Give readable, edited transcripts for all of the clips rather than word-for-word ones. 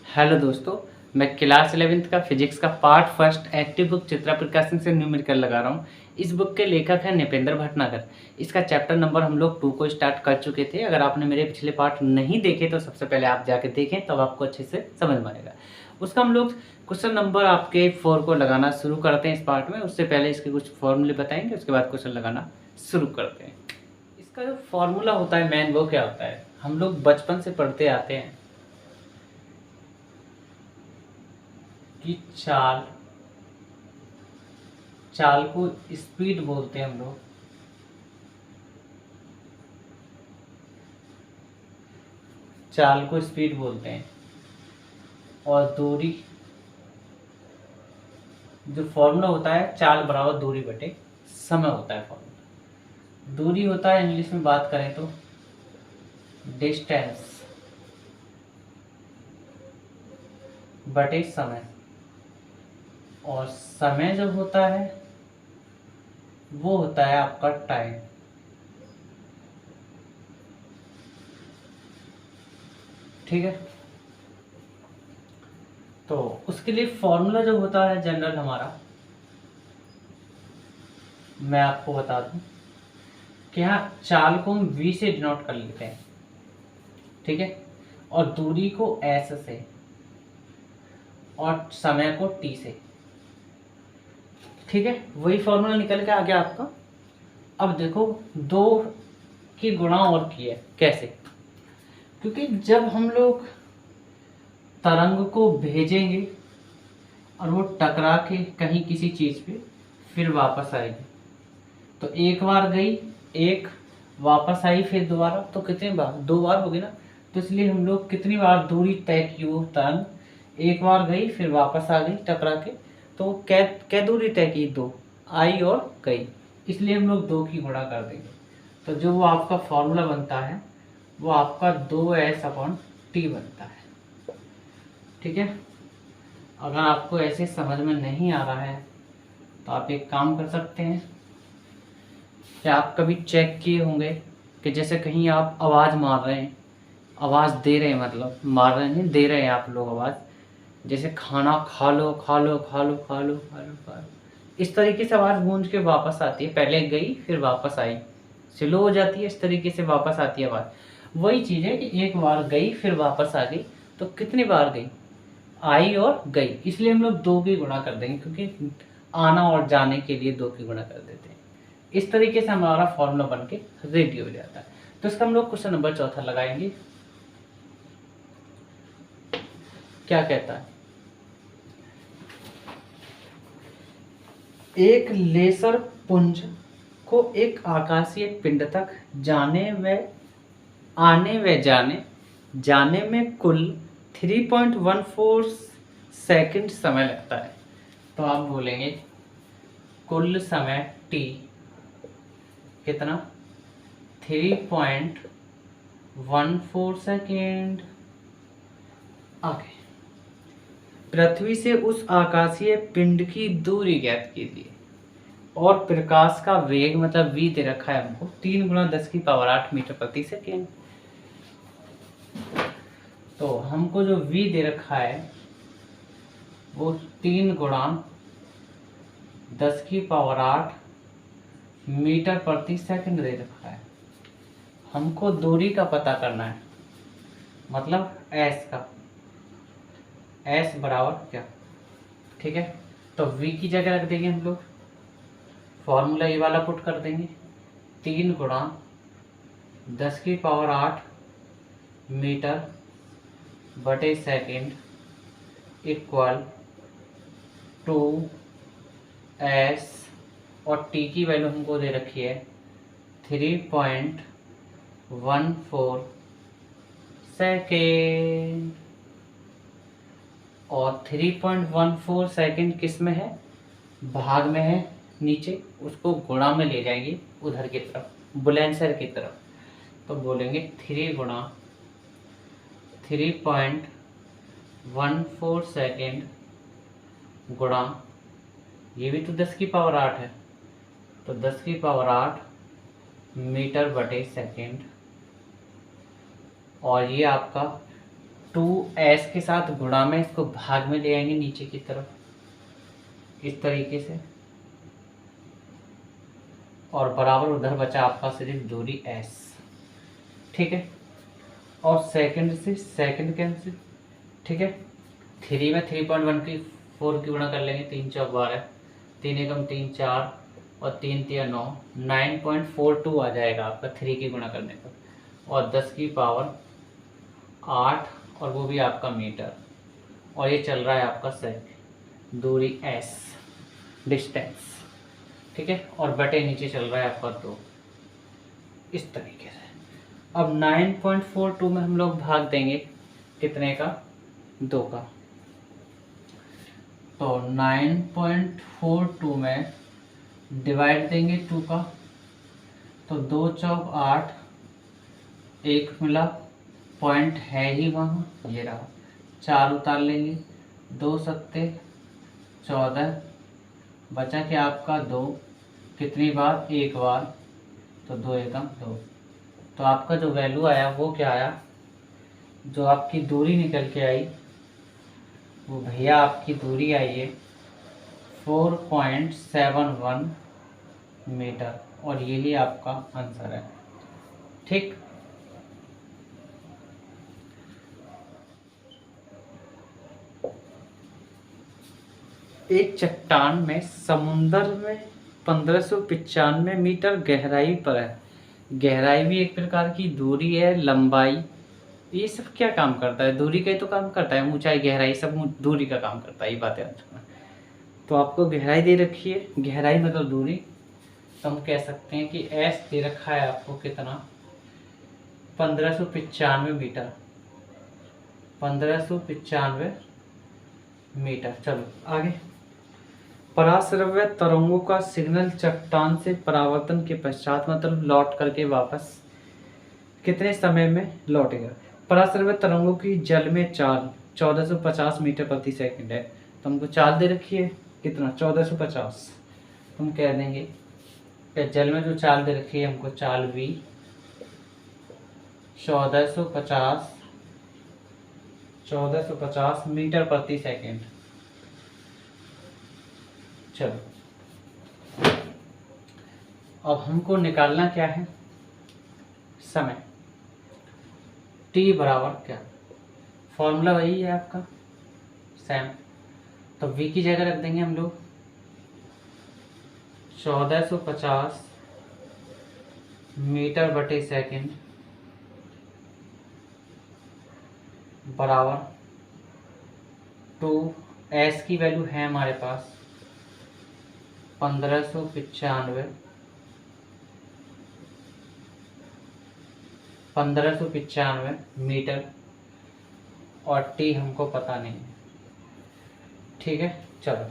Hello दोस्तों, मैं class 11th का फिजिक्स का part first active book Chitra प्रकाशन से न्यूमेरिकल लगा रहा हूँ। इस बुक के लेखक हैं नृपेंद्र भटनागर। इसका चैप्टर नंबर हम लोग 2 को स्टार्ट कर चुके थे। अगर आपने मेरे पिछले पार्ट नहीं देखे तो सबसे पहले आप जाके देखें, तब आपको अच्छे से समझ में आएगा। उसका हम लोग क्वेश्चन नंबर आपके 4 को लगाना शुरू करते हैं इस पार्ट में। उससे पहले इसके कुछ फॉर्मूले बताएंगे, उसके बाद क्वेश्चन लगाना शुरू करते हैं। इसका जो फॉर्मूला होता है मेन, वो क्या होता है, हम लोग बचपन से पढ़ते आते हैं कि चाल चाल को स्पीड बोलते हैं हम लोग। चाल को स्पीड बोलते हैं और दूरी, जो फॉर्मूला होता है चाल बराबर दूरी बटे समय होता है फॉर्मूला। दूरी होता है इंग्लिश में बात करें तो डिस्टेंस बटे समय, और समय जो होता है वो होता है आपका टाइम। ठीक है, तो उसके लिए फॉर्मूला जो होता है जनरल हमारा, मैं आपको बता दूं कि यहाँ चाल को हम v से डिनोट कर लेते हैं, ठीक है, और दूरी को s से और समय को t से। ठीक है, वही फॉर्मूला निकल के आ गया आपका। अब देखो, दो की गुणा और की है कैसे, क्योंकि जब हम लोग तरंग को भेजेंगे और वो टकरा के कहीं किसी चीज पे फिर वापस आएगी, तो एक बार गई, एक वापस आई, फिर दोबारा, तो कितने बार, 2 बार होगी ना। तो इसलिए हम लोग कितनी बार दूरी तय की, वो तरंग एक बार गई फिर वापस आ गई टकरा के, तो क्या क्या दूरी तय की, 2 आई और गई, इसलिए हम लोग 2 की गुणा कर देंगे। तो जो वो आपका फॉर्मूला बनता है वो आपका 2s/t बनता है। ठीक है, अगर आपको ऐसे समझ में नहीं आ रहा है तो आप एक काम कर सकते हैं कि आप कभी चेक किए होंगे कि जैसे कहीं आप आवाज़ मार रहे हैं, आवाज़ दे रहे हैं, मतलब मार रहे हैं, दे रहे हैं आप लोग आवाज़, जैसे खाना खा लो खा लो खा लो खा लो खा लो खा लो, इस तरीके से आवाज़ गूंज के वापस आती है। पहले गई फिर वापस आई, स्लो हो जाती है, इस तरीके से वापस आती है आवाज़। वही चीज़ है कि एक बार गई फिर वापस आ गई, तो कितनी बार गई, आई और गई, इसलिए हम लोग 2 की गुणा कर देंगे, क्योंकि आना और जाने के लिए 2 की गुणा कर देते हैं। इस तरीके से हमारा फॉर्मूला बन के रेडी हो जाता है। तो इसका हम लोग क्वेश्चन नंबर 4 लगाएंगे। क्या कहता है, एक लेसर पुंज को एक आकाशीय पिंड तक आने व जाने में कुल 3.14 सेकंड समय लगता है। तो आप बोलेंगे कुल समय t कितना, 3.14 सेकेंड। आगे, पृथ्वी से उस आकाशीय पिंड की दूरी ज्ञात कीजिए और प्रकाश का वेग, मतलब v दे रखा है हमको 3 × 10⁸ मीटर प्रति सेकेंड। तो हमको जो v दे रखा है वो 3 × 10⁸ मीटर प्रति सेकंड दे रखा है। हमको दूरी का पता करना है, मतलब s का, s बराबर क्या, ठीक है। तो v की जगह रख देंगे हम लोग, फॉर्मूला ये वाला पुट कर देंगे, 3 × 10⁸ मीटर बटे सेकंड इक्वल 2s, और t की वैल्यू हमको दे रखी है 3.14 सेकेंड। और 3.14 सेकेंड किस में है, भाग में है नीचे, उसको गुणा में ले जाएंगे उधर की तरफ, बुलंदशहर की तरफ। तो बोलेंगे 3 × 3.14 सेकेंड गुणा, ये भी तो 10⁸ है, तो 10⁸ मीटर बटे सेकेंड, और ये आपका 2s के साथ गुणा में इसको भाग में ले आएंगे नीचे की तरफ इस तरीके से, और बराबर उधर बचा आपका सिर्फ दूरी s। ठीक है, और सेकंड से सेकंड कैंसिल। ठीक है, 3 में 3.1 की 4 की गुणा कर लेंगे, 3 चौक 12, 3 एकम 3 4 और 3 तिया 9, 9.42 आ जाएगा आपका 3 की गुणा करने पर, और 10 की पावर 8, और वो भी आपका मीटर, और ये चल रहा है आपका सेकंड, दूरी s डिस्टेंस। ठीक है, और बटे नीचे चल रहा है आपका 2, इस तरीके से। अब 9.42 में हम लोग भाग देंगे कितने का, 2 का, तो 9.42 में डिवाइड देंगे 2 का, तो 2 चौक 8, एक मिला, पॉइंट है ही वहाँ, ये रहा, 4 उतार लेंगे, 2 सत्ते 14, बचा कि आपका 2, कितनी बार, एक बार, तो 2 एकम 2, तो आपका जो वैल्यू आया वो क्या आया, जो आपकी दूरी निकल के आई वो भैया आपकी दूरी आई है 4.71 मीटर, और यही आपका आंसर है। ठीक, एक चट्टान में समुंदर में 1595 मीटर गहराई पर है। गहराई भी एक प्रकार की दूरी है, लंबाई, ये सब क्या काम करता है, दूरी का ही तो काम करता है, ऊंचाई गहराई सब दूरी का काम करता है, ये बातें याद रखना। तो आपको गहराई दे रखी है, गहराई मतलब दूरी, तो हम कह सकते हैं कि एस दे रखा है आपको कितना, 1595 मीटर, 1595 मीटर। चलो आगे, पराश्रव्य तरंगों का सिग्नल चट्टान से परावर्तन के पश्चात, मतलब लौट करके वापस कितने समय में लौटेगा। पराश्रव्य तरंगों की जल में चाल 1450 मीटर प्रति सेकंड है, तो हमको चाल दे रखी है कितना, 1450, हम कह देंगे कि जल में जो चाल दे रखी है हमको, चाल v 1450 मीटर प्रति सेकंड। चलो अब हमको निकालना क्या है, समय, t बराबर क्या, फॉर्मूला वही है आपका सेम, तो v की जगह रख देंगे हम लोग 1450 मीटर बटे सेकंड बराबर 2, s की वैल्यू है हमारे पास 1595 मीटर, और t हमको पता नहीं है। ठीक है, चलो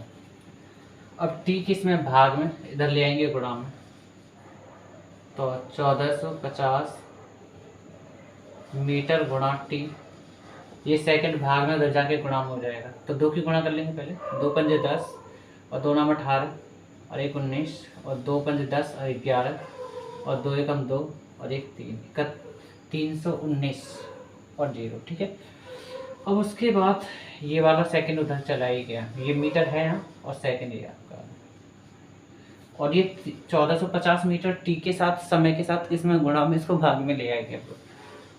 अब t किस में, भाग में, इधर ले आएंगे गुणा में, तो 1450 मीटर गुणा t, ये सेकंड भाग में उधर जाके गुणा में हो जाएगा, तो 2 की गुणा कर लेंगे पहले, 2 पंजे 10 और 2 नाम 18 और 1 19 और 2 पंजे 10 और 11 और 2 एकम 2 और 1 3, 319 और 0। ठीक है, अब उसके बाद ये वाला सेकंड उधर चला ही गया, ये मीटर है यहाँ और सेकंड ये आपका, और ये 1450 मीटर टी के साथ, समय के साथ इसमें गुणा में, इसको भाग में ले आएंगे,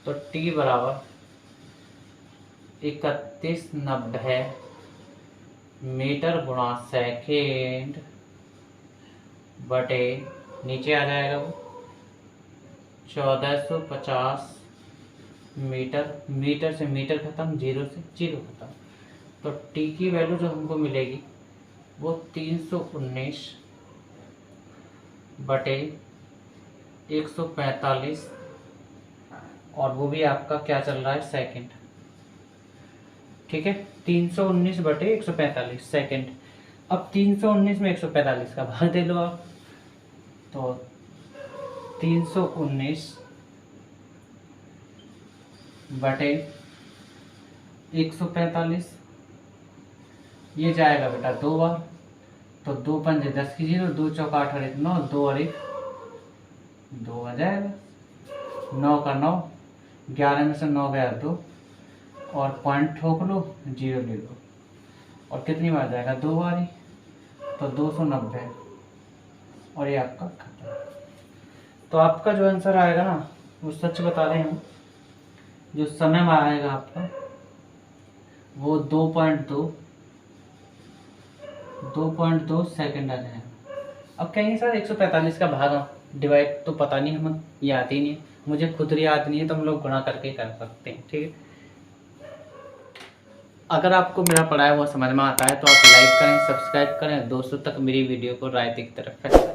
तो टी बराबर 3190 मीटर गुणा सेकेंड बटे, नीचे आ जाएगा वो 1450 मीटर, मीटर से मीटर खत्म, 0 से 0 खत्म, तो टी की वैल्यू जो हमको मिलेगी वो 319 बटे 145, और वो भी आपका क्या चल रहा है, सेकंड। ठीक है, 319 बटे 145 सेकंड। अब 319 में 145 का भाग दे लो आप, तो 319 बटे 145, ये जाएगा बेटा 2 बार, तो 2 पंजे 10 की 0, 2 चौका 8 और 1 9, 2 और 1 2 आ जाएगा, 9 का 9, 11 में से 9 गया 2, और पॉइंट ठोक लो, 0 ले लो। और कितनी बार जाएगा? 2 बार ही, तो 290। और ये आपका खत्म। तो आपका जो आंसर आएगा ना, वो सच बता रहे हैं, जो समय में आएगा आपका वो 2.2 सेकंड आ जाएगा। अब कहेंगे सर 145 का भाग डिवाइड तो पता नहीं, हमें याद ही नहीं है, मुझे खुद याद नहीं है, तो हम लोग गुणा करके कर सकते हैं, ठीक है। अगर आपको मेरा पढ़ाया हुआ समझ में आता है तो आप लाइक करें, सब्सक्राइब करें, दोस्तों तक मेरी वीडियो को रायते की तरफ फैलाएं।